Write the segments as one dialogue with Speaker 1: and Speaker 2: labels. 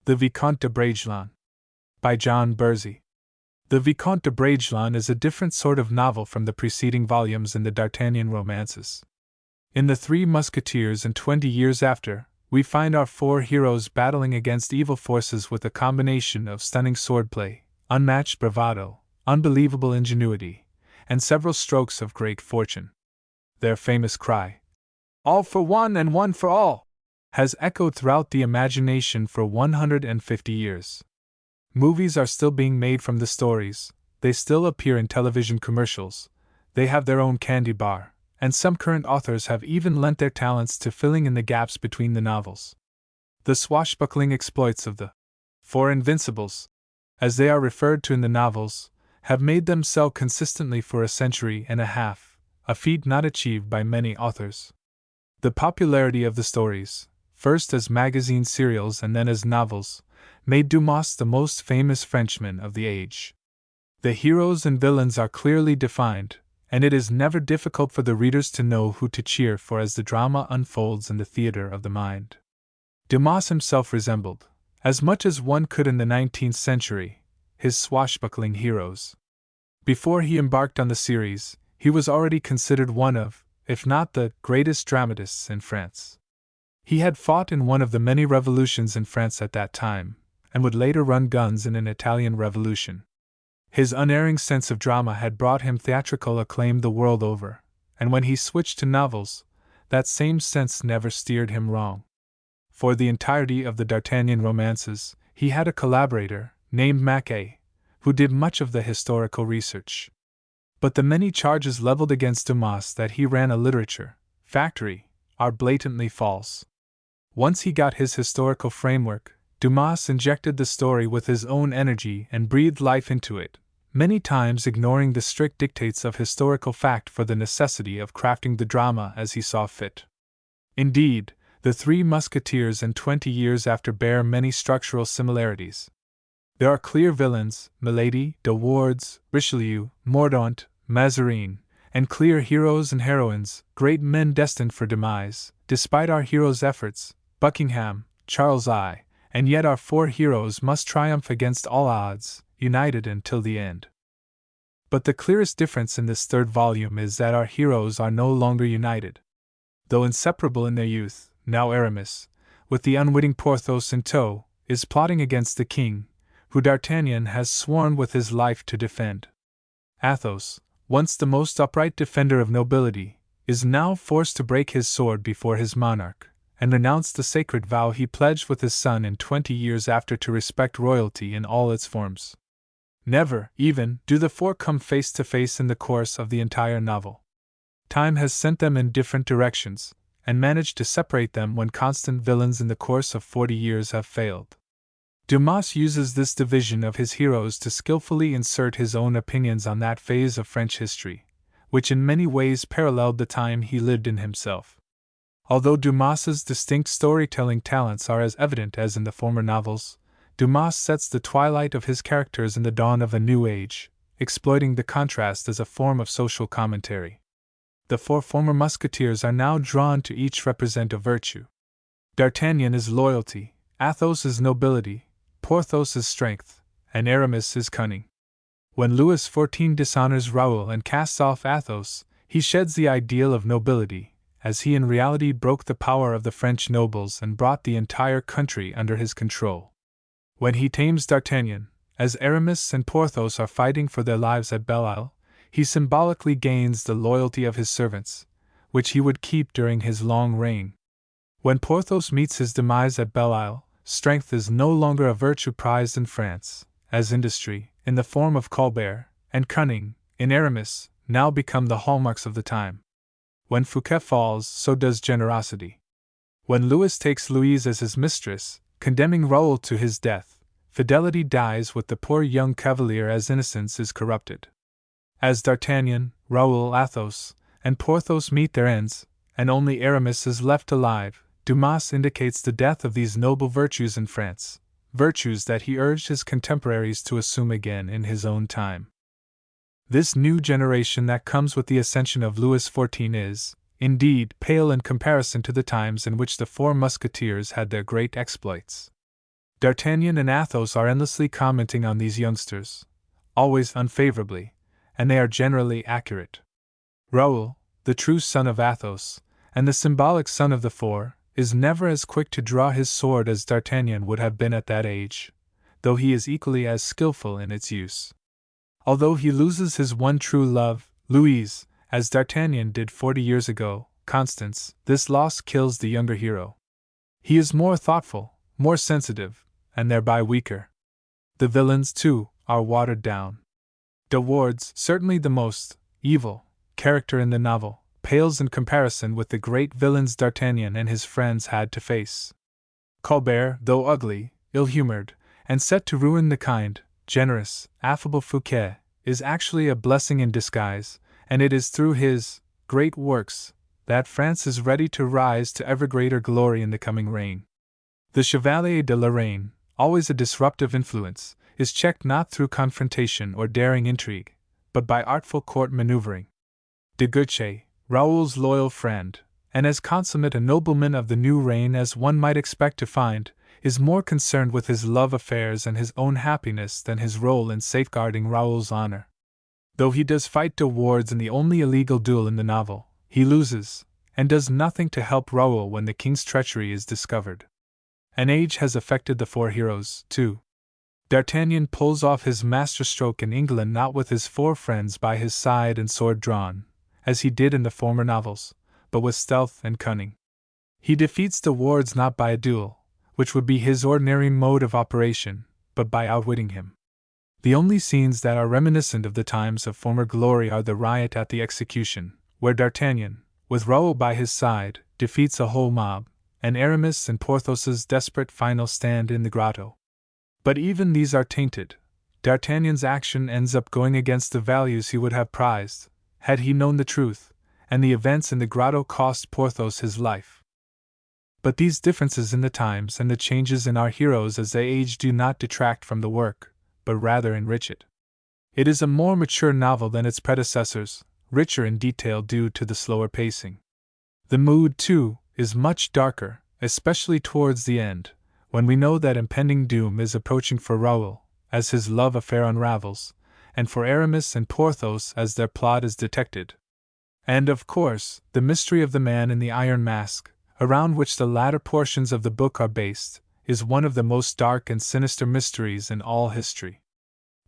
Speaker 1: The Vicomte de Bragelonne. By John Bursey. The Vicomte de Bragelonne is a different sort of novel from the preceding volumes in the D'Artagnan romances. In The Three Musketeers and 20 Years After, we find our four heroes battling against evil forces with a combination of stunning swordplay, unmatched bravado, unbelievable ingenuity, and several strokes of great fortune. Their famous cry, "All for one and one for all," has echoed throughout the imagination for 150 years. Movies are still being made from the stories, they still appear in television commercials, they have their own candy bar, and some current authors have even lent their talents to filling in the gaps between the novels. The swashbuckling exploits of the Four Invincibles, as they are referred to in the novels, have made them sell consistently for a century and a half, a feat not achieved by many authors. The popularity of the stories, first as magazine serials and then as novels, made Dumas the most famous Frenchman of the age. The heroes and villains are clearly defined, and it is never difficult for the readers to know who to cheer for as the drama unfolds in the theater of the mind. Dumas himself resembled, as much as one could in the 19th century, his swashbuckling heroes. Before he embarked on the series, he was already considered one of, if not the greatest dramatists in France. He had fought in one of the many revolutions in France at that time, and would later run guns in an Italian revolution. His unerring sense of drama had brought him theatrical acclaim the world over, and when he switched to novels, that same sense never steered him wrong. For the entirety of the D'Artagnan romances, he had a collaborator, named Maquet, who did much of the historical research. But the many charges leveled against Dumas that he ran a literature factory are blatantly false. Once he got his historical framework, Dumas injected the story with his own energy and breathed life into it, many times ignoring the strict dictates of historical fact for the necessity of crafting the drama as he saw fit. Indeed, The Three Musketeers and 20 Years After bear many structural similarities. There are clear villains, Milady, De Wardes, Richelieu, Mordaunt, Mazarin, and clear heroes and heroines, great men destined for demise, despite our heroes' efforts, Buckingham, Charles I, and yet our four heroes must triumph against all odds, united until the end. But the clearest difference in this third volume is that our heroes are no longer united. Though inseparable in their youth, now Aramis, with the unwitting Porthos in tow, is plotting against the king, who D'Artagnan has sworn with his life to defend. Athos, once the most upright defender of nobility, is now forced to break his sword before his monarch, and renounce the sacred vow he pledged with his son in 20 Years After to respect royalty in all its forms. Never, even, do the four come face to face in the course of the entire novel. Time has sent them in different directions, and managed to separate them when constant villains in the course of 40 years have failed. Dumas uses this division of his heroes to skillfully insert his own opinions on that phase of French history, which in many ways paralleled the time he lived in himself. Although Dumas's distinct storytelling talents are as evident as in the former novels, Dumas sets the twilight of his characters in the dawn of a new age, exploiting the contrast as a form of social commentary. The four former musketeers are now drawn to each represent a virtue. D'Artagnan is loyalty, Athos is nobility, Porthos is strength, and Aramis is cunning. When Louis XIV dishonors Raoul and casts off Athos, he sheds the ideal of nobility, as he in reality broke the power of the French nobles and brought the entire country under his control. When he tames D'Artagnan, as Aramis and Porthos are fighting for their lives at Belle Isle, he symbolically gains the loyalty of his servants, which he would keep during his long reign. When Porthos meets his demise at Belle Isle, strength is no longer a virtue prized in France, as industry, in the form of Colbert, and cunning, in Aramis, now become the hallmarks of the time. When Fouquet falls, so does generosity. When Louis takes Louise as his mistress, condemning Raoul to his death, fidelity dies with the poor young cavalier as innocence is corrupted. As D'Artagnan, Raoul, Athos, and Porthos meet their ends, and only Aramis is left alive, Dumas indicates the death of these noble virtues in France, virtues that he urged his contemporaries to assume again in his own time. This new generation that comes with the ascension of Louis XIV is, indeed, pale in comparison to the times in which the four musketeers had their great exploits. D'Artagnan and Athos are endlessly commenting on these youngsters, always unfavorably, and they are generally accurate. Raoul, the true son of Athos, and the symbolic son of the four, is never as quick to draw his sword as D'Artagnan would have been at that age, though he is equally as skillful in its use. Although he loses his one true love, Louise, as D'Artagnan did 40 years ago, Constance, this loss kills the younger hero. He is more thoughtful, more sensitive, and thereby weaker. The villains, too, are watered down. De Wardes, certainly the most evil character in the novel, pales in comparison with the great villains D'Artagnan and his friends had to face. Colbert, though ugly, ill-humored, and set to ruin the kind, generous, affable Fouquet, is actually a blessing in disguise, and it is through his great works that France is ready to rise to ever greater glory in the coming reign. The Chevalier de Lorraine, always a disruptive influence, is checked not through confrontation or daring intrigue, but by artful court maneuvering. De Guiche, Raoul's loyal friend, and as consummate a nobleman of the new reign as one might expect to find, is more concerned with his love affairs and his own happiness than his role in safeguarding Raoul's honor. Though he does fight De Wardes in the only illegal duel in the novel, he loses, and does nothing to help Raoul when the king's treachery is discovered. An age has affected the four heroes, too. D'Artagnan pulls off his masterstroke in England not with his four friends by his side and sword drawn, as he did in the former novels, but with stealth and cunning. He defeats De Wardes not by a duel, which would be his ordinary mode of operation, but by outwitting him. The only scenes that are reminiscent of the times of former glory are the riot at the execution, where D'Artagnan, with Raoul by his side, defeats a whole mob, and Aramis and Porthos's desperate final stand in the grotto. But even these are tainted. D'Artagnan's action ends up going against the values he would have prized, had he known the truth, and the events in the grotto cost Porthos his life. But these differences in the times and the changes in our heroes as they age do not detract from the work, but rather enrich it. It is a more mature novel than its predecessors, richer in detail due to the slower pacing. The mood, too, is much darker, especially towards the end, when we know that impending doom is approaching for Raoul, as his love affair unravels, and for Aramis and Porthos as their plot is detected. And, of course, the mystery of the man in the iron mask, around which the latter portions of the book are based, is one of the most dark and sinister mysteries in all history.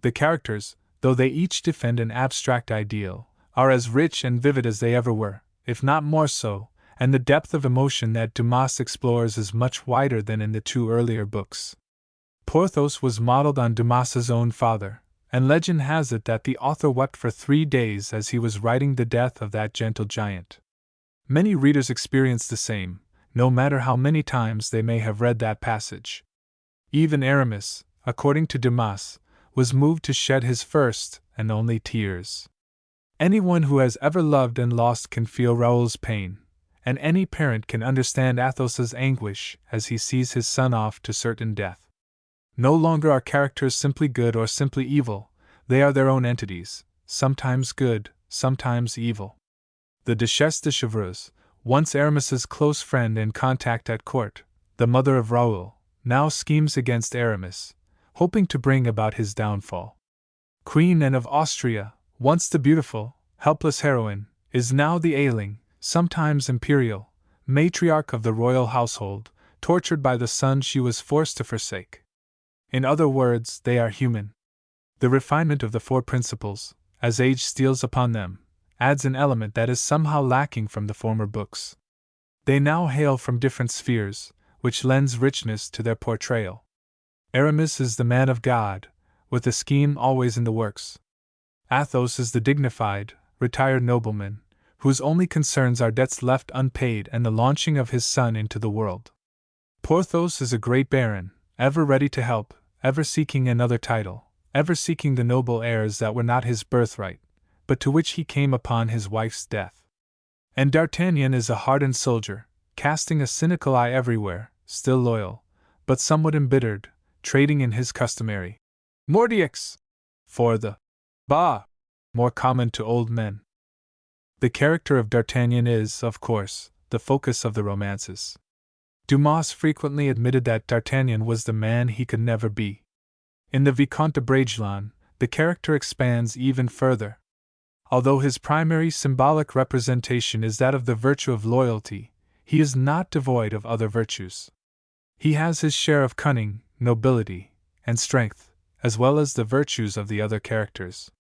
Speaker 1: The characters, though they each defend an abstract ideal, are as rich and vivid as they ever were, if not more so, and the depth of emotion that Dumas explores is much wider than in the two earlier books. Porthos was modeled on Dumas's own father, and legend has it that the author wept for 3 days as he was writing the death of that gentle giant. Many readers experience the same, no matter how many times they may have read that passage. Even Aramis, according to Dumas, was moved to shed his first and only tears. Anyone who has ever loved and lost can feel Raoul's pain, and any parent can understand Athos's anguish as he sees his son off to certain death. No longer are characters simply good or simply evil, they are their own entities, sometimes good, sometimes evil. The Duchesse de Chevreuse, once Aramis's close friend and contact at court, the mother of Raoul, now schemes against Aramis, hoping to bring about his downfall. Queen Anne of Austria, once the beautiful, helpless heroine, is now the ailing, sometimes imperial, matriarch of the royal household, tortured by the son she was forced to forsake. In other words, they are human. The refinement of the four principles, as age steals upon them, adds an element that is somehow lacking from the former books. They now hail from different spheres, which lends richness to their portrayal. Aramis is the man of God, with a scheme always in the works. Athos is the dignified, retired nobleman, whose only concerns are debts left unpaid and the launching of his son into the world. Porthos is a great baron, ever ready to help, ever seeking another title, ever seeking the noble heirs that were not his birthright, but to which he came upon his wife's death. And D'Artagnan is a hardened soldier, casting a cynical eye everywhere, still loyal, but somewhat embittered, trading in his customary mordicus for the bah, more common to old men. The character of D'Artagnan is, of course, the focus of the romances. Dumas frequently admitted that D'Artagnan was the man he could never be. In the Vicomte de Bragelonne, the character expands even further. Although his primary symbolic representation is that of the virtue of loyalty, he is not devoid of other virtues. He has his share of cunning, nobility, and strength, as well as the virtues of the other characters.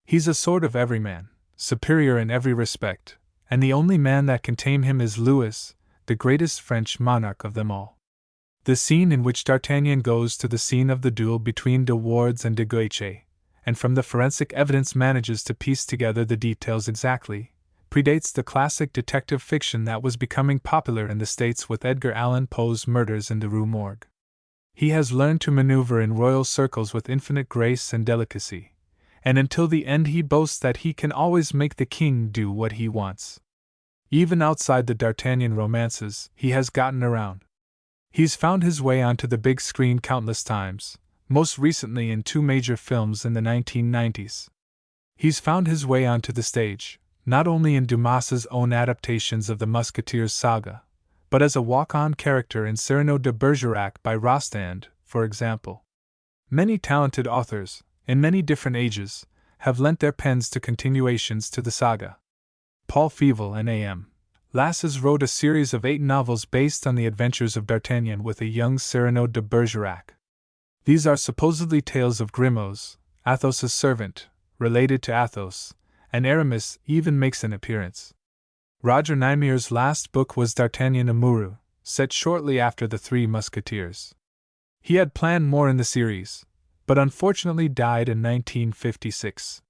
Speaker 1: He's a sort of everyman, superior in every respect, and the only man that can tame him is Louis, the greatest French monarch of them all. The scene in which D'Artagnan goes to the scene of the duel between de Wardes and de Guiche, and from the forensic evidence manages to piece together the details exactly, predates the classic detective fiction that was becoming popular in the States with Edgar Allan Poe's Murders in the Rue Morgue. He has learned to maneuver in royal circles with infinite grace and delicacy, and until the end he boasts that he can always make the king do what he wants. Even outside the D'Artagnan romances, he has gotten around. He's found his way onto the big screen countless times, most recently in 2 major films in the 1990s. He's found his way onto the stage, not only in Dumas's own adaptations of the Musketeers saga, but as a walk-on character in Cyrano de Bergerac by Rostand, for example. Many talented authors, in many different ages, have lent their pens to continuations to the saga. Paul Féval and A.M. Lasses wrote a series of 8 novels based on the adventures of D'Artagnan with a young Cyrano de Bergerac. These are supposedly tales of Grimaud's, Athos's servant, related to Athos, and Aramis even makes an appearance. Roger Niemeyer's last book was D'Artagnan Amoureux, set shortly after The Three Musketeers. He had planned more in the series, but unfortunately died in 1956.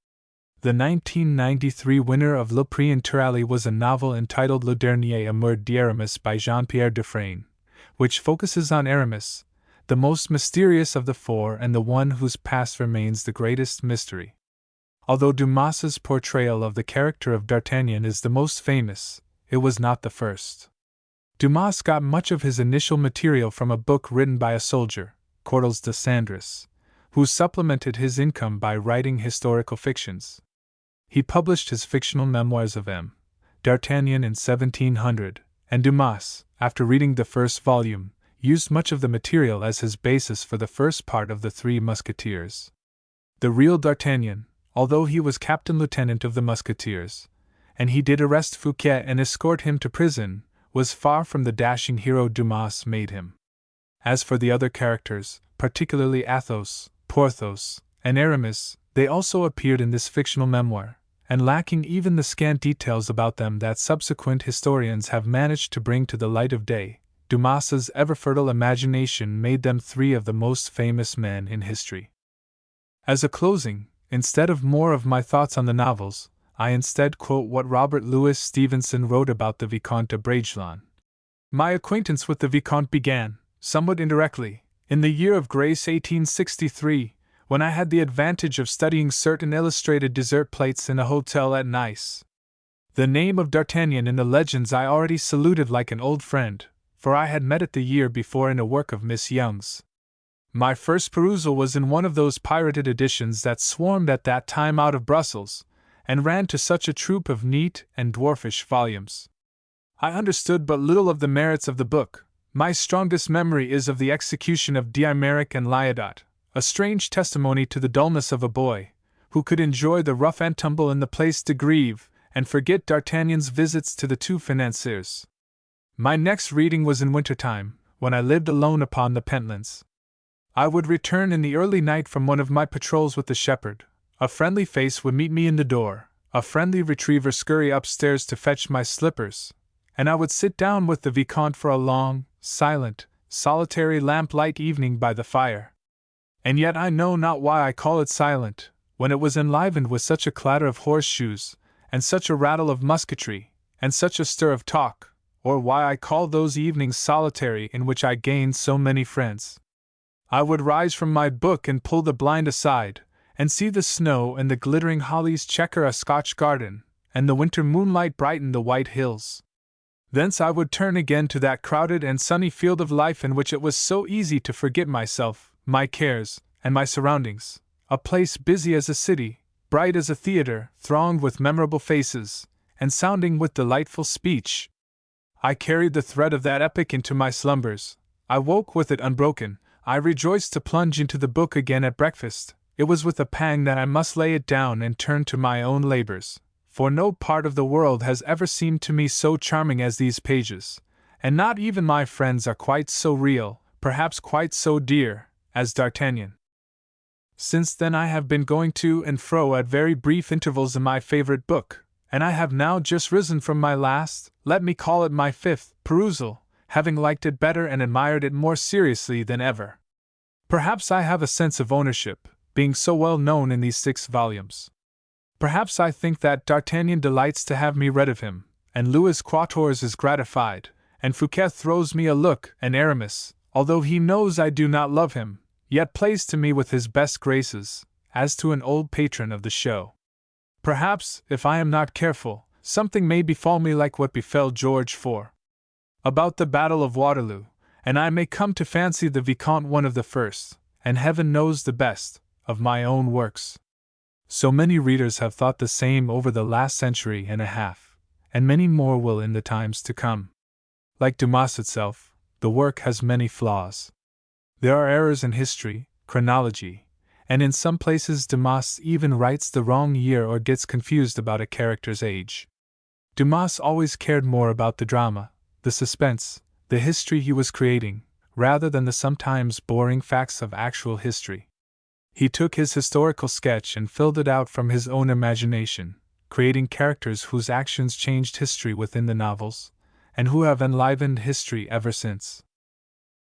Speaker 1: The 1993 winner of Le Prix Intérêt was a novel entitled Le Dernier Amour d'Aramis by Jean-Pierre Dufresne, which focuses on Aramis, the most mysterious of the 4 and the one whose past remains the greatest mystery. Although Dumas's portrayal of the character of D'Artagnan is the most famous, it was not the first. Dumas got much of his initial material from a book written by a soldier, Cortels de Sandris, who supplemented his income by writing historical fictions. He published his fictional memoirs of M. D'Artagnan in 1700, and Dumas, after reading the first volume, used much of the material as his basis for the first part of The Three Musketeers. The real D'Artagnan, although he was captain-lieutenant of the Musketeers, and he did arrest Fouquet and escort him to prison, was far from the dashing hero Dumas made him. As for the other characters, particularly Athos, Porthos, and Aramis, they also appeared in this fictional memoir, and lacking even the scant details about them that subsequent historians have managed to bring to the light of day, Dumas's ever-fertile imagination made them 3 of the most famous men in history. As a closing, instead of more of my thoughts on the novels, I instead quote what Robert Louis Stevenson wrote about the Vicomte de Bragelonne. My acquaintance with the Vicomte began, somewhat indirectly, in the year of grace 1863, when I had the advantage of studying certain illustrated dessert plates in a hotel at Nice. The name of D'Artagnan in the legends I already saluted like an old friend, for I had met it the year before in a work of Miss Young's. My first perusal was in one of those pirated editions that swarmed at that time out of Brussels, and ran to such a troop of neat and dwarfish volumes. I understood but little of the merits of the book. My strongest memory is of the execution of d'Aymeric and Lyodot, a strange testimony to the dullness of a boy, who could enjoy the rough and tumble in the Place de Grève, and forget D'Artagnan's visits to the 2 financiers. My next reading was in winter-time, when I lived alone upon the Pentlands. I would return in the early night from one of my patrols with the shepherd. A friendly face would meet me in the door, a friendly retriever scurry upstairs to fetch my slippers, and I would sit down with the Vicomte for a long, silent, solitary lamplight evening by the fire. And yet I know not why I call it silent, when it was enlivened with such a clatter of horseshoes, and such a rattle of musketry, and such a stir of talk, or why I call those evenings solitary in which I gained so many friends. I would rise from my book and pull the blind aside, and see the snow and the glittering hollies checker a Scotch garden, and the winter moonlight brighten the white hills. Thence I would turn again to that crowded and sunny field of life in which it was so easy to forget myself, my cares, and my surroundings, a place busy as a city, bright as a theater, thronged with memorable faces, and sounding with delightful speech. I carried the thread of that epic into my slumbers. I woke with it unbroken. I rejoiced to plunge into the book again at breakfast. It was with a pang that I must lay it down and turn to my own labors, for no part of the world has ever seemed to me so charming as these pages, and not even my friends are quite so real, perhaps quite so dear, as D'Artagnan. Since then I have been going to and fro at very brief intervals in my favorite book, and I have now just risen from my last, let me call it my fifth, perusal, having liked it better and admired it more seriously than ever. Perhaps I have a sense of ownership, being so well known in these 6 volumes. Perhaps I think that D'Artagnan delights to have me read of him, and Louis Quatorze is gratified, and Fouquet throws me a look, and Aramis, although he knows I do not love him, yet plays to me with his best graces, as to an old patron of the show. Perhaps, if I am not careful, something may befall me like what befell George IV. About the Battle of Waterloo, and I may come to fancy the Vicomte one of the first, and heaven knows the best, of my own works. So many readers have thought the same over the last century and a half, and many more will in the times to come. Like Dumas itself, the work has many flaws. There are errors in history, chronology, and in some places Dumas even writes the wrong year or gets confused about a character's age. Dumas always cared more about the drama, the suspense, the history he was creating, rather than the sometimes boring facts of actual history. He took his historical sketch and filled it out from his own imagination, creating characters whose actions changed history within the novels, and who have enlivened history ever since.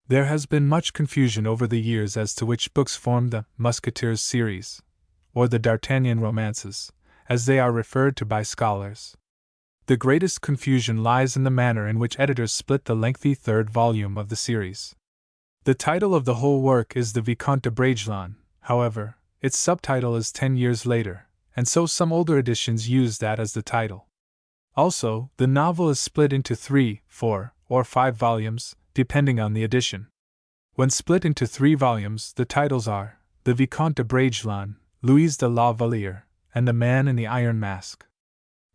Speaker 1: There has been much confusion over the years as to which books form the Musketeers series, or the D'Artagnan romances, as they are referred to by scholars. The greatest confusion lies in the manner in which editors split the lengthy 3rd volume of the series. The title of the whole work is the Vicomte de Bragelonne. However, its subtitle is 10 years later, and so some older editions use that as the title. Also, the novel is split into 3, 4, or 5 volumes, depending on the edition. When split into 3 volumes, the titles are The Vicomte de Bragelonne, Louise de la Valliere, and The Man in the Iron Mask.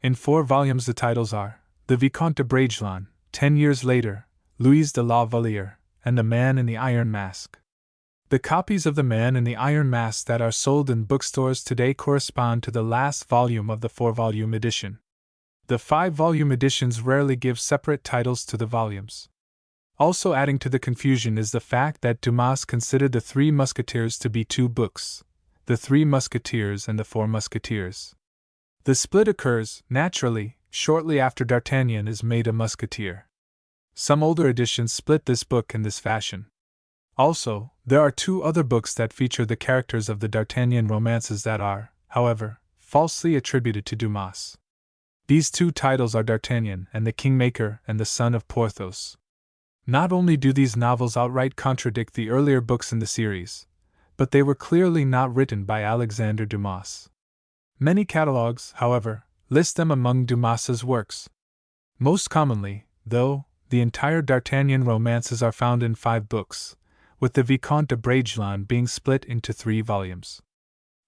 Speaker 1: In 4 volumes, the titles are The Vicomte de Bragelonne, 10 years later, Louise de la Valliere, and The Man in the Iron Mask. The copies of The Man in the Iron Mask that are sold in bookstores today correspond to the last volume of the 4-volume edition. The 5-volume editions rarely give separate titles to the volumes. Also adding to the confusion is the fact that Dumas considered The 3 Musketeers to be 2 books, The 3 Musketeers and The 4 Musketeers. The split occurs, naturally, shortly after D'Artagnan is made a musketeer. Some older editions split this book in this fashion. Also, there are 2 other books that feature the characters of the D'Artagnan romances that are, however, falsely attributed to Dumas. These 2 titles are D'Artagnan and the Kingmaker and the Son of Porthos. Not only do these novels outright contradict the earlier books in the series, but they were clearly not written by Alexandre Dumas. Many catalogues, however, list them among Dumas's works. Most commonly, though, the entire D'Artagnan romances are found in 5 books, with the Vicomte de Bragelonne being split into 3 volumes.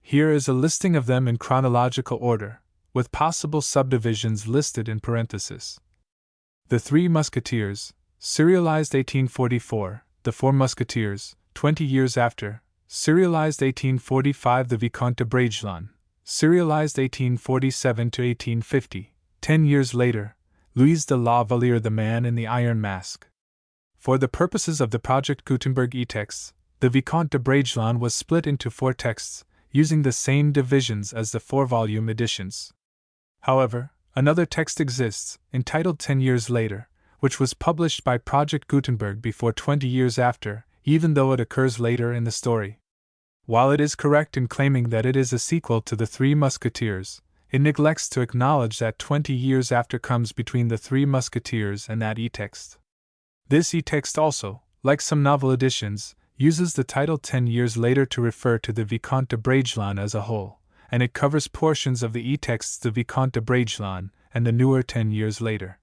Speaker 1: Here is a listing of them in chronological order, with possible subdivisions listed in parentheses. The 3 Musketeers, serialized 1844, The 4 Musketeers, 20 years after, serialized 1845, The Vicomte de Bragelonne, serialized 1847 to 1850, 10 years later, Louise de la Valliere, The Man in the Iron Mask. For the purposes of the Project Gutenberg e-texts, the Vicomte de Bragelonne was split into 4 texts, using the same divisions as the 4-volume editions. However, another text exists, entitled 10 Years Later, which was published by Project Gutenberg before 20 years after, even though it occurs later in the story. While it is correct in claiming that it is a sequel to The 3 Musketeers, it neglects to acknowledge that 20 years after comes between The 3 Musketeers and that e-text. This e-text also, like some novel editions, uses the title 10 years later to refer to the Vicomte de Bragelonne as a whole, and it covers portions of the e-texts the Vicomte de Bragelonne and the newer 10 years later.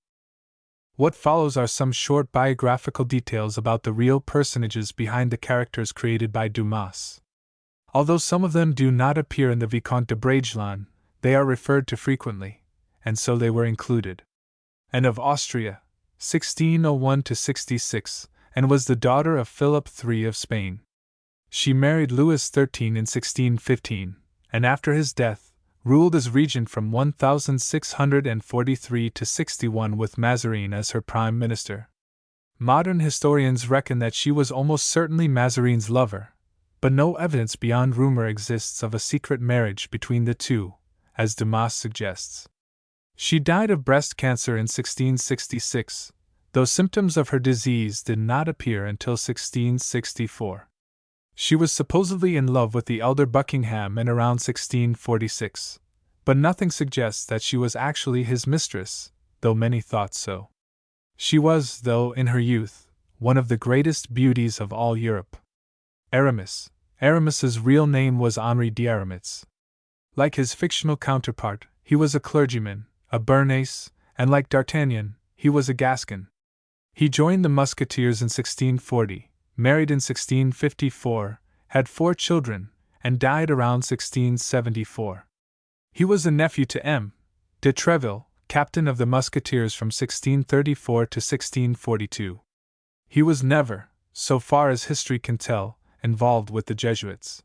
Speaker 1: What follows are some short biographical details about the real personages behind the characters created by Dumas. Although some of them do not appear in the Vicomte de Bragelonne, they are referred to frequently, and so they were included. And of Austria, 1601–66, and was the daughter of Philip III of Spain. She married Louis XIII in 1615, and after his death, ruled as regent from 1643 to 61 with Mazarin as her prime minister. Modern historians reckon that she was almost certainly Mazarin's lover, but no evidence beyond rumor exists of a secret marriage between the two, as Dumas suggests. She died of breast cancer in 1666, though symptoms of her disease did not appear until 1664. She was supposedly in love with the elder Buckingham in around 1646, but nothing suggests that she was actually his mistress, though many thought so. She was, though, in her youth, one of the greatest beauties of all Europe. Aramis's real name was Henri d'Aramis. Like his fictional counterpart, he was a clergyman, a Béarnais, and like D'Artagnan, he was a Gascon. He joined the Musketeers in 1640, married in 1654, had 4 children, and died around 1674. He was a nephew to M. de Treville, captain of the Musketeers from 1634 to 1642. He was never, so far as history can tell, involved with the Jesuits.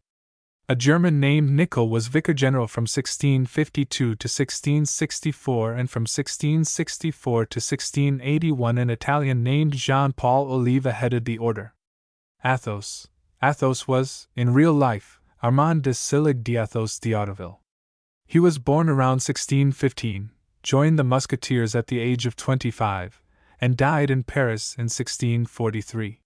Speaker 1: A German named Nickel was vicar general from 1652 to 1664, and from 1664 to 1681 an Italian named Jean-Paul Oliva headed the order. Athos was, in real life, Armand de Silig d'Athos d'Hauteville. He was born around 1615, joined the Musketeers at the age of 25, and died in Paris in 1643.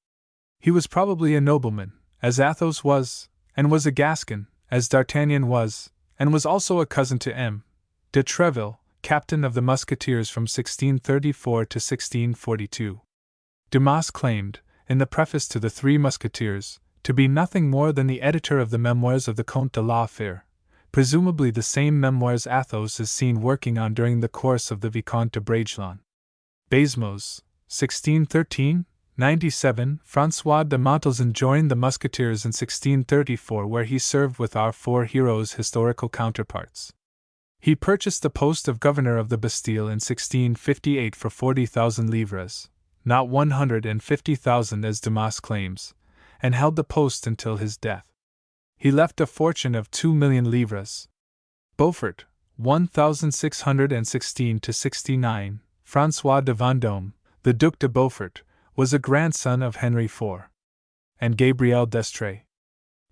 Speaker 1: He was probably a nobleman, as Athos was, and was a Gascon, as D'Artagnan was, and was also a cousin to M. de Treville, captain of the Musketeers from 1634 to 1642. Dumas claimed, in the preface to The Three Musketeers, to be nothing more than the editor of the memoirs of the Comte de la Fère, presumably the same memoirs Athos is seen working on during the course of the Vicomte de Bragelonne. Basmos, 1613-97. François de Montelzin joined the Musketeers in 1634, where he served with our 4 heroes' historical counterparts. He purchased the post of governor of the Bastille in 1658 for 40,000 livres, not 150,000 as Dumas claims, and held the post until his death. He left a fortune of 2,000,000 livres. Beaufort, 1616–69. François de Vendôme, the Duc de Beaufort, was a grandson of Henry IV. and Gabriel d'Estrées.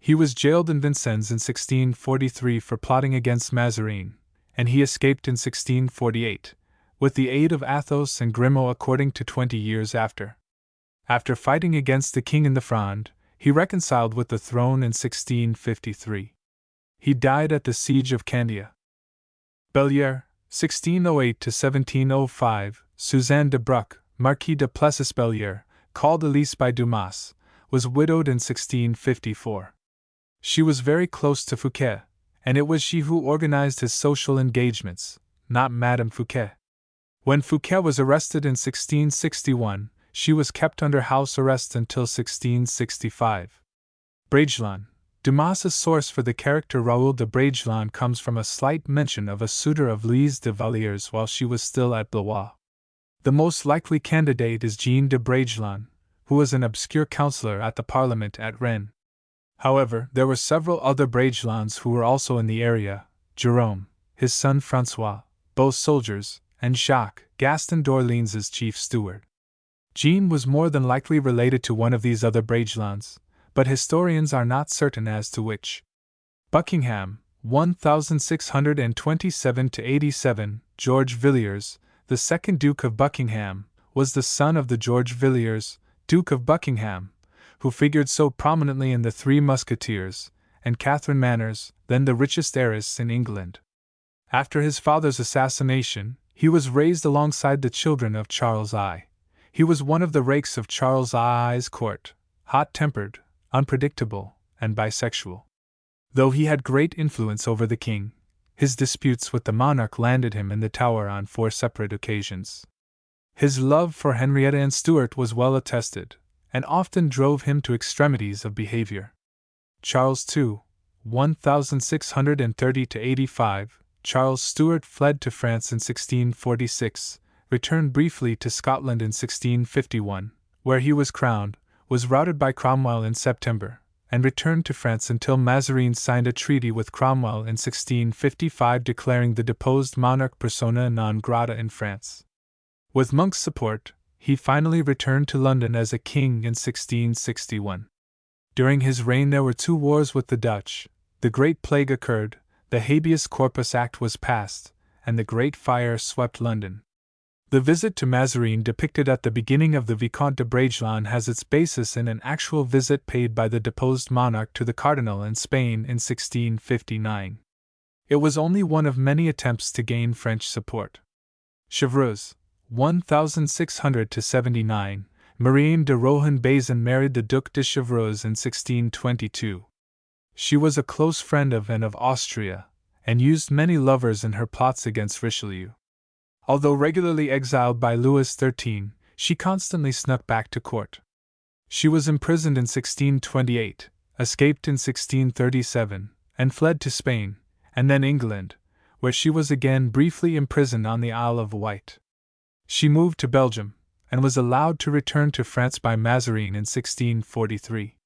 Speaker 1: He was jailed in Vincennes in 1643 for plotting against Mazarin, and he escaped in 1648, with the aid of Athos and Grimaud according to 20 years after. After fighting against the king in the Fronde, he reconciled with the throne in 1653. He died at the siege of Candia. Bellière, 1608–1705, Suzanne de Bruck, Marquis de Plessis-Bellière, called Elise by Dumas, was widowed in 1654. She was very close to Fouquet, and it was she who organized his social engagements, not Madame Fouquet. When Fouquet was arrested in 1661, she was kept under house arrest until 1665. Bragelonne. Dumas's source for the character Raoul de Bragelonne comes from a slight mention of a suitor of Louise de Vallière's while she was still at Blois. The most likely candidate is Jean de Bragelonne, who was an obscure councillor at the Parliament at Rennes. However, there were several other Bragelonnes who were also in the area: Jerome, his son François, both soldiers, and Jacques, Gaston d'Orléans' chief steward. Jean was more than likely related to one of these other Bragelonnes, but historians are not certain as to which. Buckingham, 1627–87. George Villiers, the second Duke of Buckingham, was the son of the George Villiers, Duke of Buckingham, who figured so prominently in The Three Musketeers, and Catherine Manners, then the richest heiress in England. After his father's assassination, he was raised alongside the children of Charles I. He was one of the rakes of Charles I's court, hot-tempered, unpredictable, and bisexual. Though he had great influence over the king, his disputes with the monarch landed him in the Tower on 4 separate occasions. His love for Henrietta and Stuart was well attested, and often drove him to extremities of behavior. Charles II, 1630–85. Charles Stuart fled to France in 1646, returned briefly to Scotland in 1651, where he was crowned, was routed by Cromwell in September, and returned to France until Mazarin signed a treaty with Cromwell in 1655 declaring the deposed monarch persona non grata in France. With Monk's support, he finally returned to London as a king in 1661. During his reign there were 2 wars with the Dutch, the Great Plague occurred, the Habeas Corpus Act was passed, and the Great Fire swept London. The visit to Mazarin depicted at the beginning of the Vicomte de Bragelonne has its basis in an actual visit paid by the deposed monarch to the cardinal in Spain in 1659. It was only one of many attempts to gain French support. Chevreuse, 1600–79, Marianne de Rohan-Bazin married the Duc de Chevreuse in 1622. She was a close friend of Anne of Austria, and used many lovers in her plots against Richelieu. Although regularly exiled by Louis XIII, she constantly snuck back to court. She was imprisoned in 1628, escaped in 1637, and fled to Spain, and then England, where she was again briefly imprisoned on the Isle of Wight. She moved to Belgium, and was allowed to return to France by Mazarin in 1643.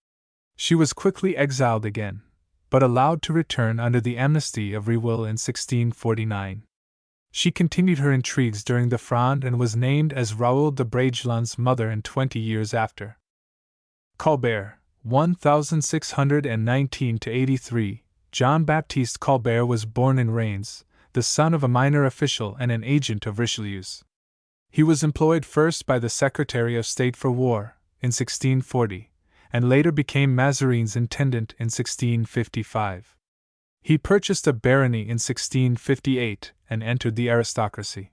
Speaker 1: She was quickly exiled again, but allowed to return under the amnesty of Rewille in 1649. She continued her intrigues during the Fronde and was named as Raoul de Bragelonne's mother in 20 years after. Colbert, 1619–83, John Baptiste Colbert was born in Reims, the son of a minor official and an agent of Richelieu's. He was employed first by the Secretary of State for War, in 1640, and later became Mazarin's intendant in 1655. He purchased a barony in 1658 and entered the aristocracy.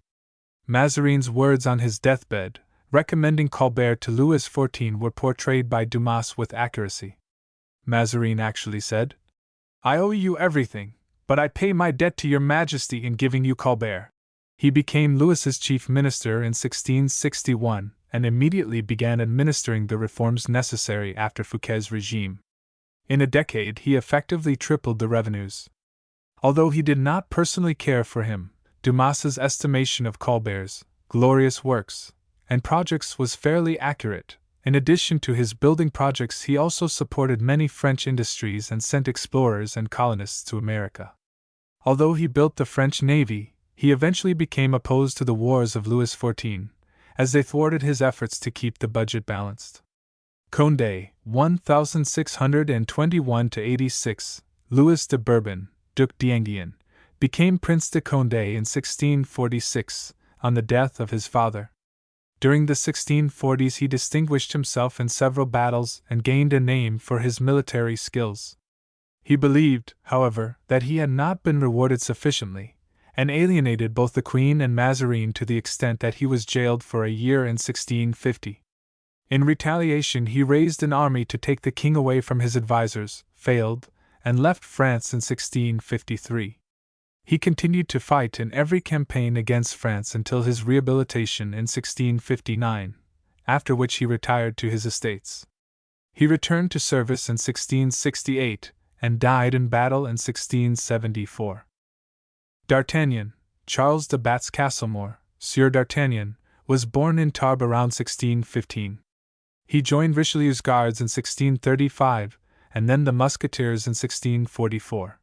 Speaker 1: Mazarin's words on his deathbed, recommending Colbert to Louis XIV, were portrayed by Dumas with accuracy. Mazarin actually said, "I owe you everything, but I pay my debt to your Majesty in giving you Colbert." He became Louis's chief minister in 1661 and immediately began administering the reforms necessary after Fouquet's regime. In a decade, he effectively tripled the revenues. Although he did not personally care for him, Dumas's estimation of Colbert's glorious works and projects was fairly accurate. In addition to his building projects, he also supported many French industries and sent explorers and colonists to America. Although he built the French navy, he eventually became opposed to the wars of Louis XIV, as they thwarted his efforts to keep the budget balanced. Condé, 1621–86, Louis de Bourbon, Duc d'Enghien, became Prince de Condé in 1646, on the death of his father. During the 1640s he distinguished himself in several battles and gained a name for his military skills. He believed, however, that he had not been rewarded sufficiently, and alienated both the Queen and Mazarin to the extent that he was jailed for a year in 1650. In retaliation he raised an army to take the king away from his advisors, failed, and left France in 1653. He continued to fight in every campaign against France until his rehabilitation in 1659, after which he retired to his estates. He returned to service in 1668, and died in battle in 1674. D'Artagnan, Charles de Batz-Castlemore, Sieur d'Artagnan, was born in Tarbes around 1615. He joined Richelieu's Guards in 1635, and then the Musketeers in 1644.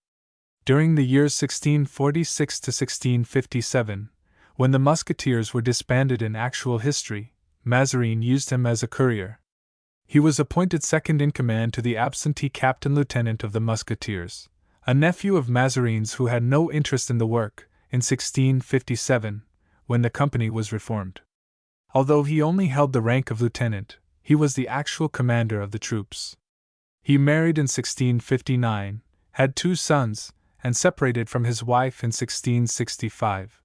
Speaker 1: During the years 1646 to 1657, when the Musketeers were disbanded in actual history, Mazarin used him as a courier. He was appointed second in command to the absentee captain-lieutenant of the Musketeers, a nephew of Mazarin's who had no interest in the work, in 1657, when the company was reformed. Although he only held the rank of lieutenant, he was the actual commander of the troops. He married in 1659, had 2 sons, and separated from his wife in 1665.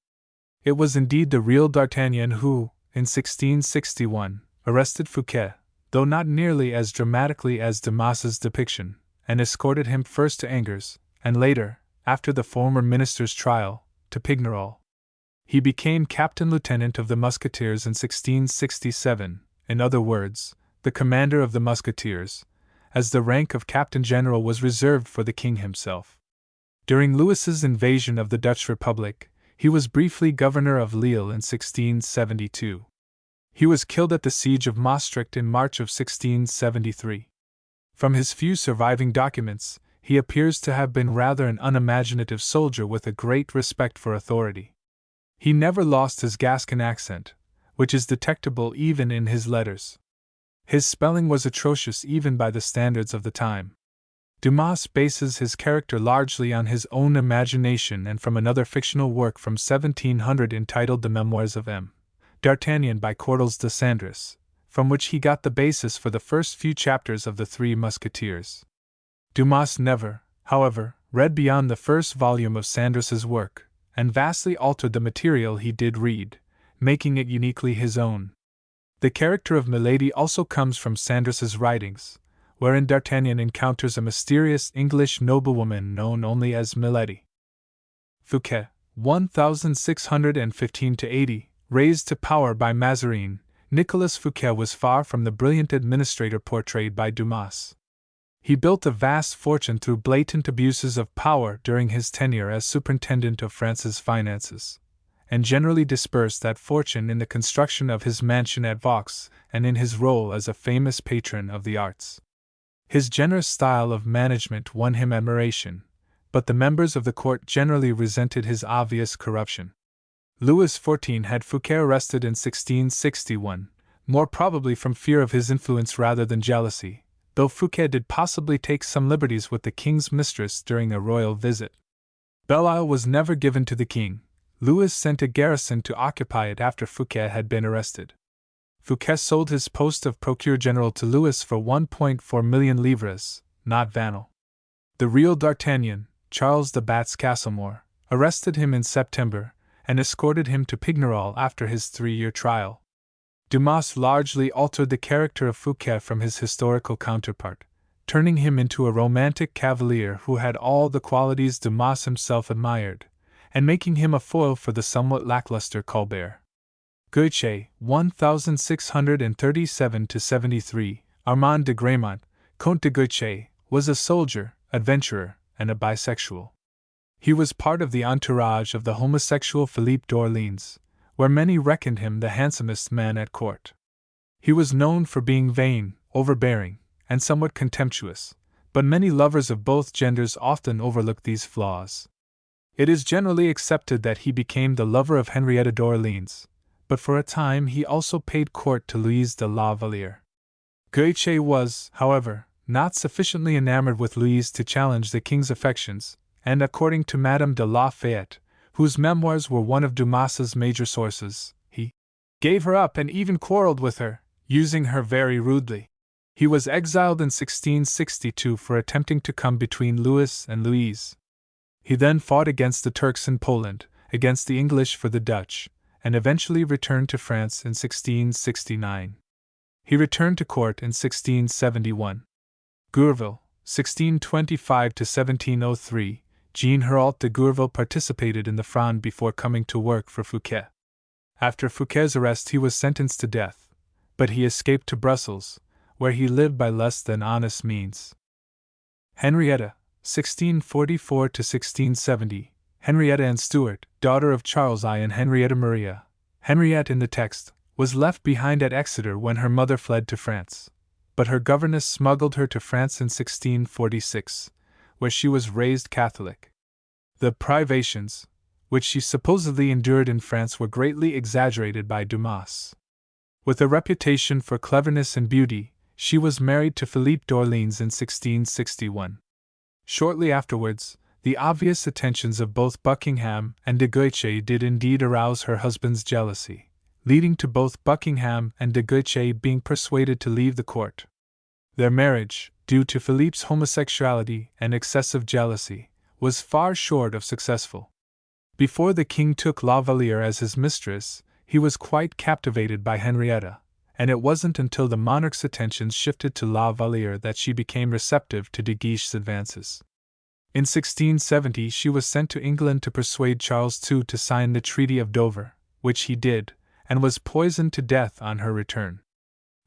Speaker 1: It was indeed the real D'Artagnan who, in 1661, arrested Fouquet, though not nearly as dramatically as Dumas's depiction, and escorted him first to Angers, and later, after the former minister's trial, to Pignerol. He became captain-lieutenant of the Musketeers in 1667, in other words, the commander of the Musketeers, as the rank of captain-general was reserved for the king himself. During Louis's invasion of the Dutch Republic, He was briefly governor of Lille in 1672. He was killed at the siege of Maastricht in March of 1673. From his few surviving documents, he appears to have been rather an unimaginative soldier with a great respect for authority. He never lost his Gascon accent, which is detectable even in his letters. His spelling was atrocious even by the standards of the time. Dumas bases his character largely on his own imagination and from another fictional work from 1700 entitled The Memoirs of M. D'Artagnan by Courtels de Sandras, from which he got the basis for the first few chapters of The Three Musketeers. Dumas never, however, read beyond the first volume of Sandras's work, and vastly altered the material he did read, making it uniquely his own. The character of Milady also comes from Sandras's writings, wherein D'Artagnan encounters a mysterious English noblewoman known only as Milady. Fouquet, 1615–80, raised to power by Mazarin, Nicolas Fouquet was far from the brilliant administrator portrayed by Dumas. He built a vast fortune through blatant abuses of power during his tenure as superintendent of France's finances, and generally dispersed that fortune in the construction of his mansion at Vaux and in his role as a famous patron of the arts. His generous style of management won him admiration, but the members of the court generally resented his obvious corruption. Louis XIV had Fouquet arrested in 1661, more probably from fear of his influence rather than jealousy, though Fouquet did possibly take some liberties with the king's mistress during a royal visit. Belle Isle was never given to the king. Louis sent a garrison to occupy it after Fouquet had been arrested. Fouquet sold his post of procureur general to Louis for 1.4 million livres, not Vanel. The real D'Artagnan, Charles de Batz-Castlemore, arrested him in September, and escorted him to Pignerol after his 3-year trial. Dumas largely altered the character of Fouquet from his historical counterpart, turning him into a romantic cavalier who had all the qualities Dumas himself admired, and making him a foil for the somewhat lackluster Colbert. Guiche, 1637–73, Armand de Gramont, Comte de Guiche, was a soldier, adventurer, and a bisexual. He was part of the entourage of the homosexual Philippe d'Orléans, where many reckoned him the handsomest man at court. He was known for being vain, overbearing, and somewhat contemptuous, but many lovers of both genders often overlook these flaws. It is generally accepted that he became the lover of Henrietta d'Orléans, but for a time he also paid court to Louise de la Vallière. Guiche was, however, not sufficiently enamored with Louise to challenge the king's affections, and according to Madame de Lafayette, whose memoirs were one of Dumas's major sources, he gave her up and even quarreled with her, using her very rudely. He was exiled in 1662 for attempting to come between Louis and Louise. He then fought against the Turks in Poland, against the English for the Dutch, and eventually returned to France in 1669. He returned to court in 1671. Gourville, 1625–1703, Jean Hérault de Gourville participated in the Fronde before coming to work for Fouquet. After Fouquet's arrest he was sentenced to death, but he escaped to Brussels, where he lived by less than honest means. Henrietta, 1644–1670, Henrietta Anne Stuart, daughter of Charles I and Henrietta Maria, Henriette in the text, was left behind at Exeter when her mother fled to France, but her governess smuggled her to France in 1646, where she was raised Catholic. The privations, which she supposedly endured in France, were greatly exaggerated by Dumas. With a reputation for cleverness and beauty, she was married to Philippe d'Orléans in 1661. Shortly afterwards, the obvious attentions of both Buckingham and de Guiche did indeed arouse her husband's jealousy, leading to both Buckingham and de Guiche being persuaded to leave the court. Their marriage, due to Philippe's homosexuality and excessive jealousy, was far short of successful. Before the king took La Vallière as his mistress, he was quite captivated by Henrietta, and it wasn't until the monarch's attentions shifted to La Vallière that she became receptive to de Guiche's advances. In 1670 she was sent to England to persuade Charles II to sign the Treaty of Dover, which he did, and was poisoned to death on her return.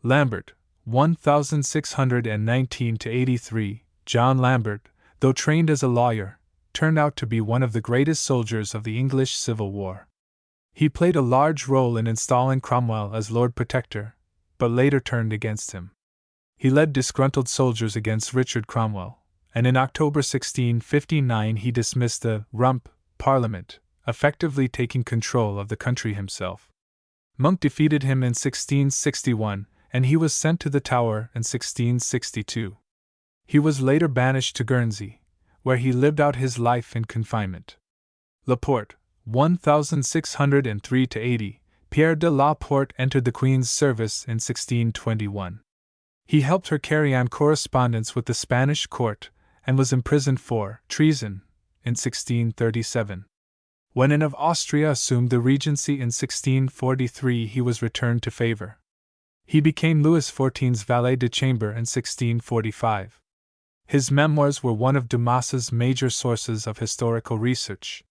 Speaker 1: Lambert, 1619–83, John Lambert, though trained as a lawyer, turned out to be one of the greatest soldiers of the English Civil War. He played a large role in installing Cromwell as Lord Protector, but later turned against him. He led disgruntled soldiers against Richard Cromwell, and in October 1659 he dismissed the Rump Parliament, effectively taking control of the country himself. Monk defeated him in 1661, and he was sent to the Tower in 1662. He was later banished to Guernsey, where he lived out his life in confinement. Laporte, 1603–80, Pierre de la Porte entered the Queen's service in 1621. He helped her carry on correspondence with the Spanish court, and was imprisoned for treason in 1637. When Anne of Austria assumed the regency in 1643, he was returned to favor. He became Louis XIV's valet de chambre in 1645. His memoirs were one of Dumas's major sources of historical research.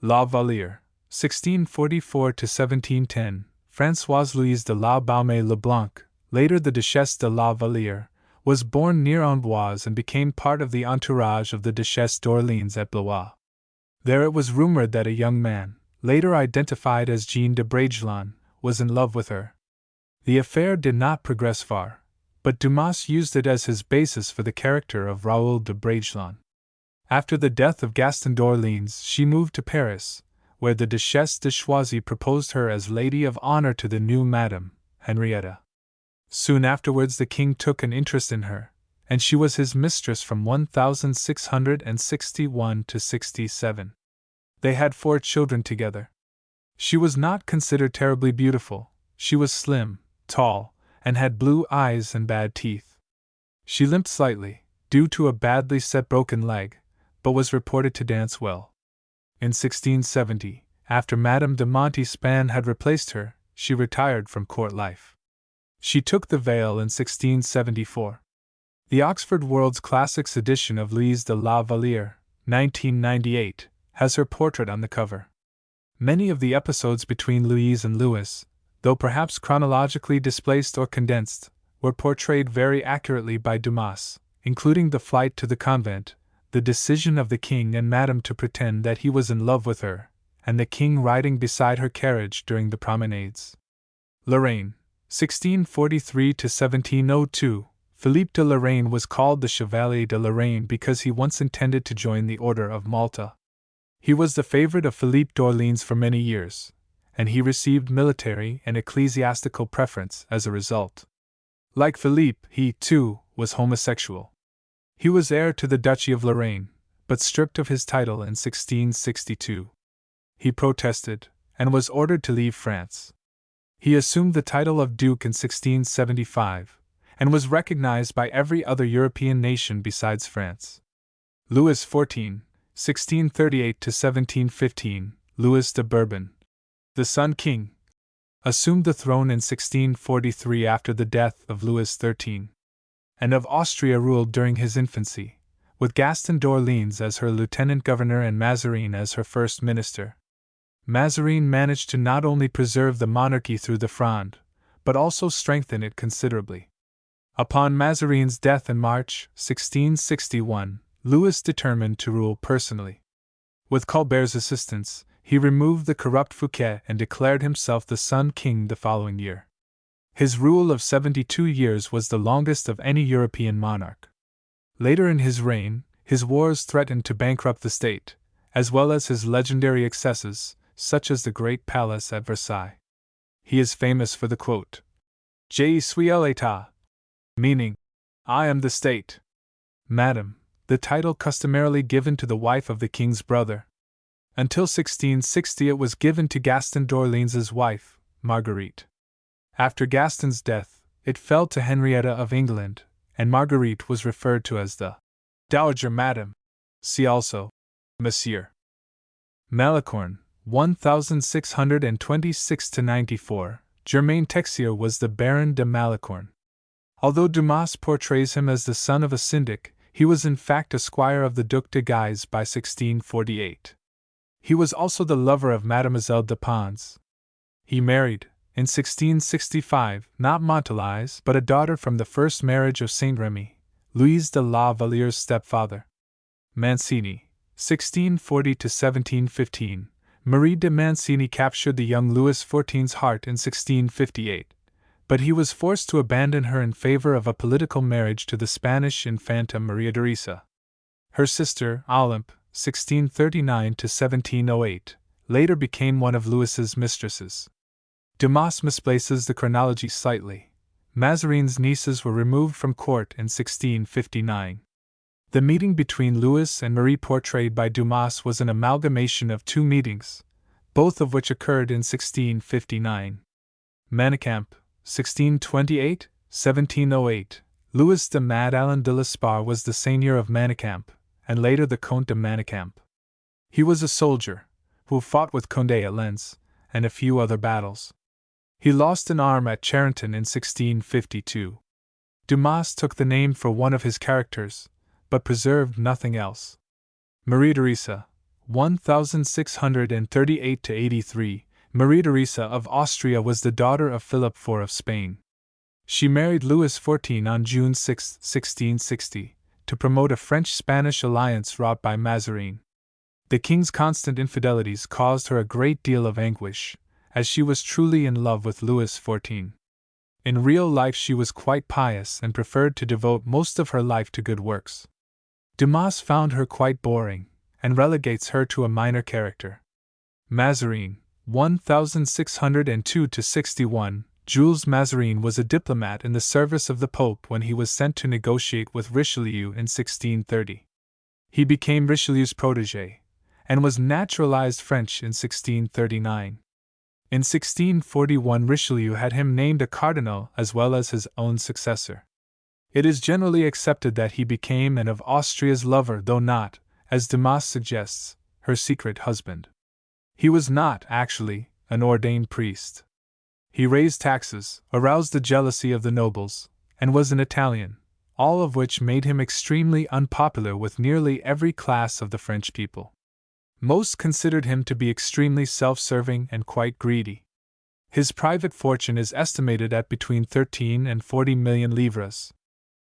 Speaker 1: La Vallière, 1644–1710, Françoise Louise de la Baume Leblanc, later the Duchesse de la Vallière, was born near Amboise and became part of the entourage of the Duchesse d'Orléans at Blois. There it was rumored that a young man, later identified as Jean de Bragelonne, was in love with her. The affair did not progress far, but Dumas used it as his basis for the character of Raoul de Bragelonne. After the death of Gaston d'Orléans, she moved to Paris, where the Duchesse de Choisy proposed her as Lady of Honor to the new Madame Henrietta. Soon afterwards the king took an interest in her, and she was his mistress from 1661 to 67. They had 4 children together. She was not considered terribly beautiful. She was slim, tall, and had blue eyes and bad teeth. She limped slightly, due to a badly set broken leg, but was reported to dance well. In 1670, after Madame de Montespan had replaced her, she retired from court life. She took the veil in 1674. The Oxford World's Classics edition of Louise de la Vallière, 1998, has her portrait on the cover. Many of the episodes between Louise and Louis, though perhaps chronologically displaced or condensed, were portrayed very accurately by Dumas, including the flight to the convent, the decision of the king and Madame to pretend that he was in love with her, and the king riding beside her carriage during the promenades. Lorraine, 1643–1702. Philippe de Lorraine was called the Chevalier de Lorraine because he once intended to join the Order of Malta. He was the favorite of Philippe d'Orléans for many years, and he received military and ecclesiastical preference as a result. Like Philippe, he, too, was homosexual. He was heir to the Duchy of Lorraine, but stripped of his title in 1662. He protested, and was ordered to leave France. He assumed the title of Duke in 1675, and was recognized by every other European nation besides France. Louis XIV, 1638–1715, Louis de Bourbon, the Sun King, assumed the throne in 1643 after the death of Louis XIII. Anne of Austria ruled during his infancy, with Gaston d'Orléans as her lieutenant governor and Mazarin as her first minister. Mazarin managed to not only preserve the monarchy through the Fronde, but also strengthen it considerably. Upon Mazarin's death in March 1661, Louis determined to rule personally. With Colbert's assistance, he removed the corrupt Fouquet and declared himself the Sun King the following year. His rule of 72 years was the longest of any European monarch. Later in his reign, his wars threatened to bankrupt the state, as well as his legendary excesses, such as the Great Palace at Versailles. He is famous for the quote, "Je suis l'État," meaning, "I am the state." Madame, the title customarily given to the wife of the king's brother. Until 1660 it was given to Gaston d'Orléans' wife, Marguerite. After Gaston's death, it fell to Henrietta of England, and Marguerite was referred to as the Dowager Madame. See also, Monsieur. Malicorne, 1626–94, Germain Texier was the Baron de Malicorne. Although Dumas portrays him as the son of a syndic, he was in fact a squire of the Duc de Guise by 1648. He was also the lover of Mademoiselle de Pons. He married, in 1665, not Montalais, but a daughter from the first marriage of Saint Remy, Louise de la Vallière's stepfather. Mancini, 1640–1715, Marie de Mancini captured the young Louis XIV's heart in 1658, but he was forced to abandon her in favor of a political marriage to the Spanish Infanta Maria Teresa. Her sister, Olympe, 1639–1708, later became one of Louis's mistresses. Dumas misplaces the chronology slightly. Mazarin's nieces were removed from court in 1659. The meeting between Louis and Marie portrayed by Dumas was an amalgamation of two meetings, both of which occurred in 1659. Manicamp, 1628–1708. Louis de Madeleine de L'Espard was the seigneur of Manicamp, and later the Comte de Manicamp. He was a soldier, who fought with Condé at Lens, and a few other battles. He lost an arm at Charenton in 1652. Dumas took the name for one of his characters, but preserved nothing else. Maria Theresa, 1638–83. Maria Theresa of Austria was the daughter of Philip IV of Spain. She married Louis XIV on June 6, 1660, to promote a French-Spanish alliance wrought by Mazarin. The king's constant infidelities caused her a great deal of anguish, as she was truly in love with Louis XIV. In real life she was quite pious and preferred to devote most of her life to good works. Dumas found her quite boring, and relegates her to a minor character. Mazarin, 1602–61. Jules Mazarin was a diplomat in the service of the Pope when he was sent to negotiate with Richelieu in 1630. He became Richelieu's protégé, and was naturalized French in 1639. In 1641 Richelieu had him named a cardinal as well as his own successor. It is generally accepted that he became and of Austria's lover, though not, as Dumas suggests, her secret husband. He was not, actually, an ordained priest. He raised taxes, aroused the jealousy of the nobles, and was an Italian, all of which made him extremely unpopular with nearly every class of the French people. Most considered him to be extremely self-serving and quite greedy. His private fortune is estimated at between 13 and 40 million livres.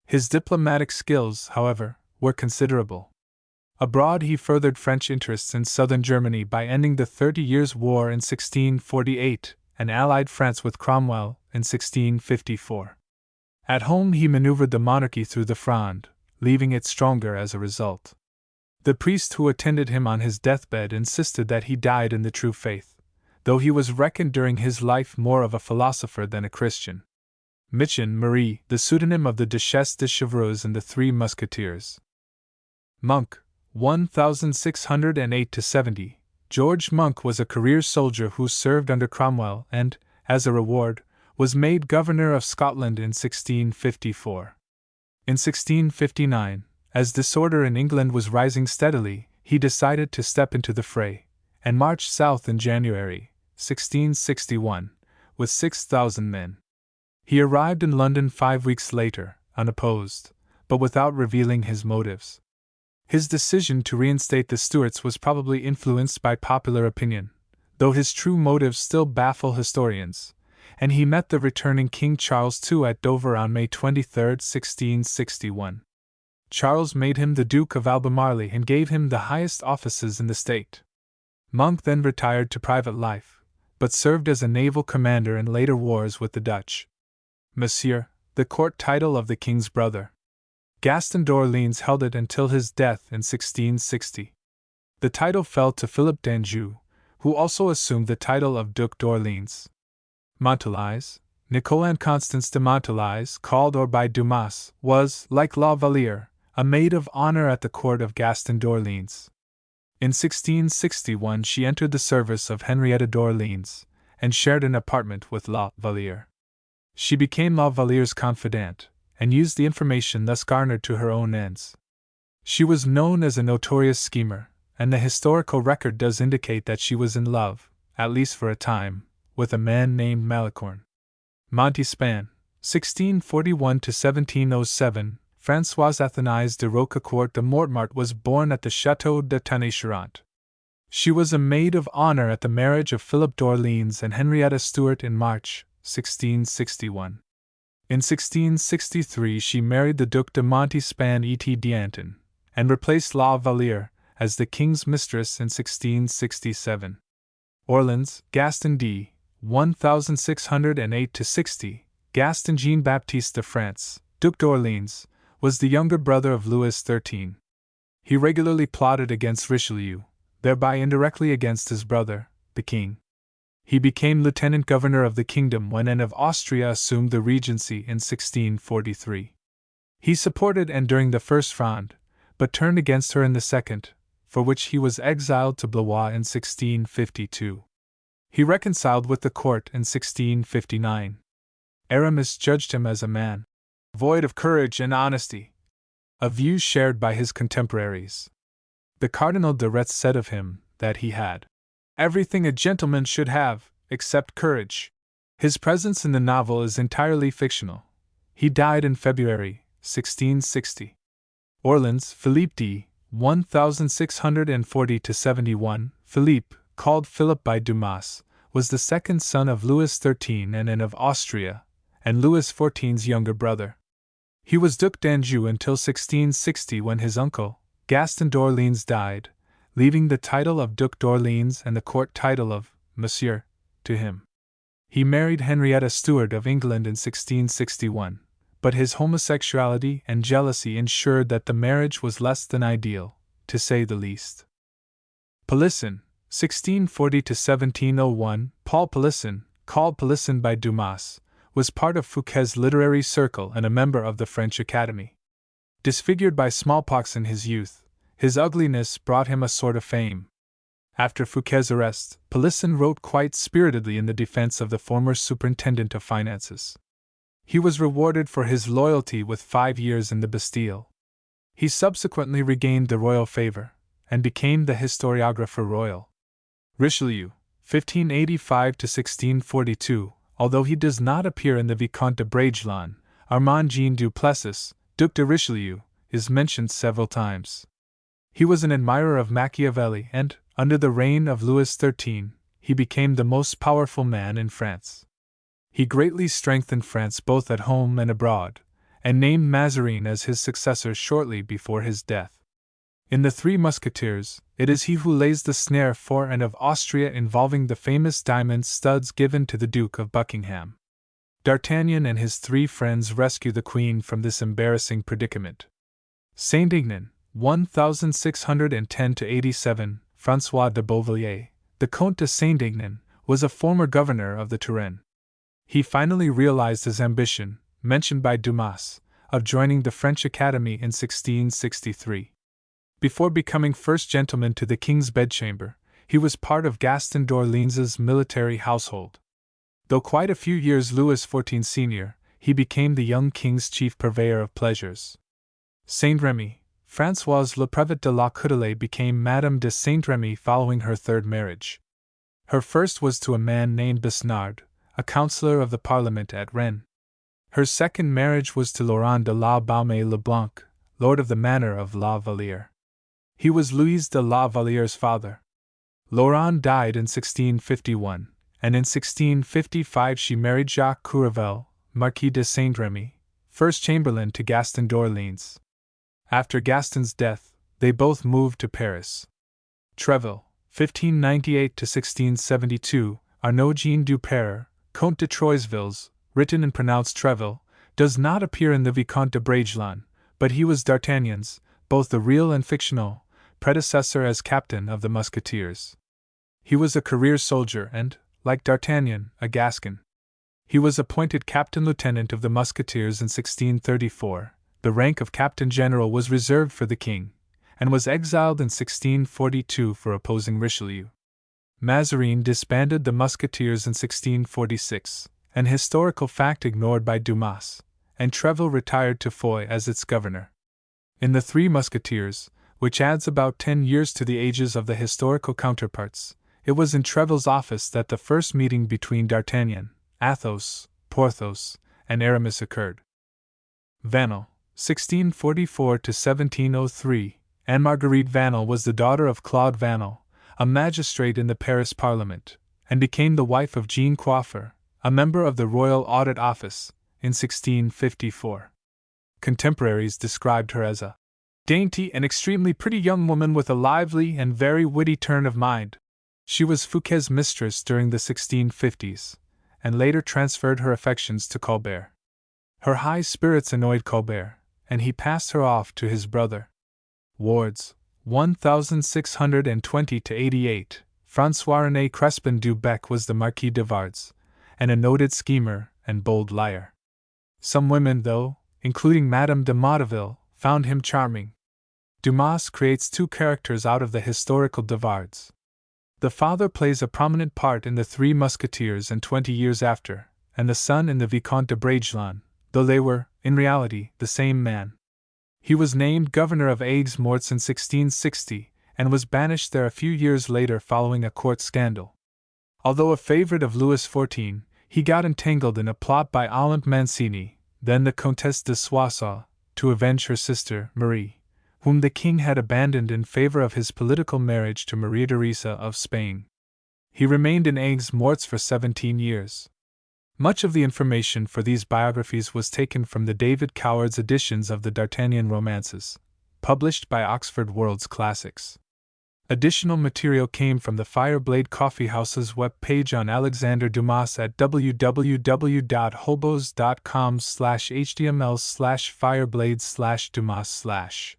Speaker 1: His diplomatic skills, however, were considerable. Abroad he furthered French interests in southern Germany by ending the 30 Years' War in 1648, and allied France with Cromwell in 1654. At home he maneuvered the monarchy through the Fronde, leaving it stronger as a result. The priest who attended him on his deathbed insisted that he died in the true faith, though he was reckoned during his life more of a philosopher than a Christian. Mitchin Marie, the pseudonym of the Duchesse de Chevreuse in The Three Musketeers. Monk, 1608–70. George Monk was a career soldier who served under Cromwell and, as a reward, was made Governor of Scotland in 1654. In 1659, as disorder in England was rising steadily, he decided to step into the fray, and marched south in January, 1661, with 6,000 men. He arrived in London 5 weeks later, unopposed, but without revealing his motives. His decision to reinstate the Stuarts was probably influenced by popular opinion, though his true motives still baffle historians, and he met the returning King Charles II at Dover on May 23, 1661. Charles made him the Duke of Albemarle and gave him the highest offices in the state. Monk then retired to private life, but served as a naval commander in later wars with the Dutch. Monsieur, the court title of the king's brother. Gaston d'Orléans held it until his death in 1660. The title fell to Philip d'Anjou, who also assumed the title of Duc d'Orléans. Montalies, Nicolette Constance de Montalies, called or by Dumas, was, like La Vallière, a maid of honor at the court of Gaston d'Orléans. In 1661 she entered the service of Henrietta d'Orléans, and shared an apartment with La Vallière. She became La Valliere's confidante, and used the information thus garnered to her own ends. She was known as a notorious schemer, and the historical record does indicate that she was in love, at least for a time, with a man named Malicorne. Montespan, 1641–1707. Françoise Athénaise de Roquecourt de Mortemart was born at the Château de Tonnay-Charente. She was a maid of honor at the marriage of Philip d'Orléans and Henrietta Stuart in March, 1661. In 1663 she married the Duc de Montespan et d'Antin, and replaced La Vallière as the king's mistress in 1667. Orleans, Gaston d. 1608–60, Gaston Jean-Baptiste de France, Duc d'Orléans, was the younger brother of Louis XIII. He regularly plotted against Richelieu, thereby indirectly against his brother, the king. He became lieutenant governor of the kingdom when Anne of Austria assumed the regency in 1643. He supported Anne during the First Fronde, but turned against her in the Second, for which he was exiled to Blois in 1652. He reconciled with the court in 1659. Aramis judged him as a man void of courage and honesty, a view shared by his contemporaries. The Cardinal de Retz said of him that he had everything a gentleman should have, except courage. His presence in the novel is entirely fictional. He died in February, 1660. Orleans, Philippe d. 1640–71, Philippe, called Philip by Dumas, was the second son of Louis XIII and Anne of Austria, and Louis XIV's younger brother. He was Duc d'Anjou until 1660 when his uncle, Gaston d'Orléans, died, leaving the title of Duc d'Orléans and the court title of Monsieur to him. He married Henrietta Stuart of England in 1661, but his homosexuality and jealousy ensured that the marriage was less than ideal, to say the least. Polisson, 1640–1701, Paul Polisson, called Polisson by Dumas, was part of Fouquet's literary circle and a member of the French Academy. Disfigured by smallpox in his youth, his ugliness brought him a sort of fame. After Fouquet's arrest, Polisson wrote quite spiritedly in the defense of the former superintendent of finances. He was rewarded for his loyalty with 5 years in the Bastille. He subsequently regained the royal favor, and became the historiographer royal. Richelieu, 1585–1642, although he does not appear in the Vicomte de Bragelonne, Armand Jean du Plessis, Duc de Richelieu, is mentioned several times. He was an admirer of Machiavelli and, under the reign of Louis XIII, he became the most powerful man in France. He greatly strengthened France both at home and abroad, and named Mazarin as his successor shortly before his death. In The Three Musketeers, it is he who lays the snare for Anne of Austria involving the famous diamond studs given to the Duke of Buckingham. D'Artagnan and his 3 friends rescue the Queen from this embarrassing predicament. Saint-Ignan, 1610–87, François de Beauvilliers, the Comte de Saint-Ignan, was a former governor of the Touraine. He finally realized his ambition, mentioned by Dumas, of joining the French Academy in 1663. Before becoming first gentleman to the king's bedchamber, he was part of Gaston d'Orléans's military household. Though quite a few years Louis XIV senior, he became the young king's chief purveyor of pleasures. Saint-Remy, Françoise Le Prévôt de la Coutelet became Madame de Saint-Remy following her 3rd marriage. Her first was to a man named Besnard, a councillor of the Parliament at Rennes. Her 2nd marriage was to Laurent de la Baume le Blanc, lord of the manor of La Vallière. He was Louise de la Valliere's father. Laurent died in 1651, and in 1655 she married Jacques Courrevel, Marquis de Saint-Remy, first chamberlain to Gaston d'Orléans. After Gaston's death, they both moved to Paris. Treville, 1598–1672, Arnaud Jean Duperre, Comte de Troisville's, written and pronounced Treville, does not appear in the Vicomte de Bragelonne, but he was D'Artagnan's, both the real and fictional, predecessor as captain of the Musketeers. He was a career soldier and, like D'Artagnan, a Gascon. He was appointed captain-lieutenant of the Musketeers in 1634. The rank of captain general was reserved for the king, and was exiled in 1642 for opposing Richelieu. Mazarin disbanded the Musketeers in 1646, an historical fact ignored by Dumas, and Treville retired to Foy as its governor. In The Three Musketeers, which adds about 10 years to the ages of the historical counterparts, it was in Treville's office that the first meeting between D'Artagnan, Athos, Porthos, and Aramis occurred. Vanel, 1644–1703, Anne-Marguerite Vanel was the daughter of Claude Vanel, a magistrate in the Paris Parliament, and became the wife of Jean Coiffeur, a member of the Royal Audit Office, in 1654. Contemporaries described her as a Dainty and extremely pretty young woman with a lively and very witty turn of mind. She was Fouquet's mistress during the 1650s, and later transferred her affections to Colbert. Her high spirits annoyed Colbert, and he passed her off to his brother. Wards, 1620-88. François-René Crespin du Bec was the Marquis de Wardes, and a noted schemer and bold liar. Some women, though, including Madame de Motteville, found him charming. Dumas creates two characters out of the historical de Wardes. The father plays a prominent part in the Three Musketeers and 20 Years After, and the son in the Vicomte de Bragelonne, though they were, in reality, the same man. He was named governor of Aigues-Mortes in 1660, and was banished there a few years later following a court scandal. Although a favorite of Louis XIV, he got entangled in a plot by Olympe Mancini, then the Comtesse de Soissons, to avenge her sister, Marie, whom the king had abandoned in favor of his political marriage to Maria Theresa of Spain. He remained in Aigues-Mortes for 17 years. Much of the information for these biographies was taken from the David Coward's editions of the D'Artagnan romances, published by Oxford World's Classics. Additional material came from the Fireblade Coffee House's web page on Alexander Dumas at www.hobos.com/html/fireblades/Dumas/.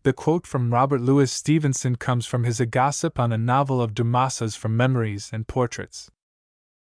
Speaker 1: The quote from Robert Louis Stevenson comes from his A Gossip on a Novel of Dumas's from Memories and Portraits.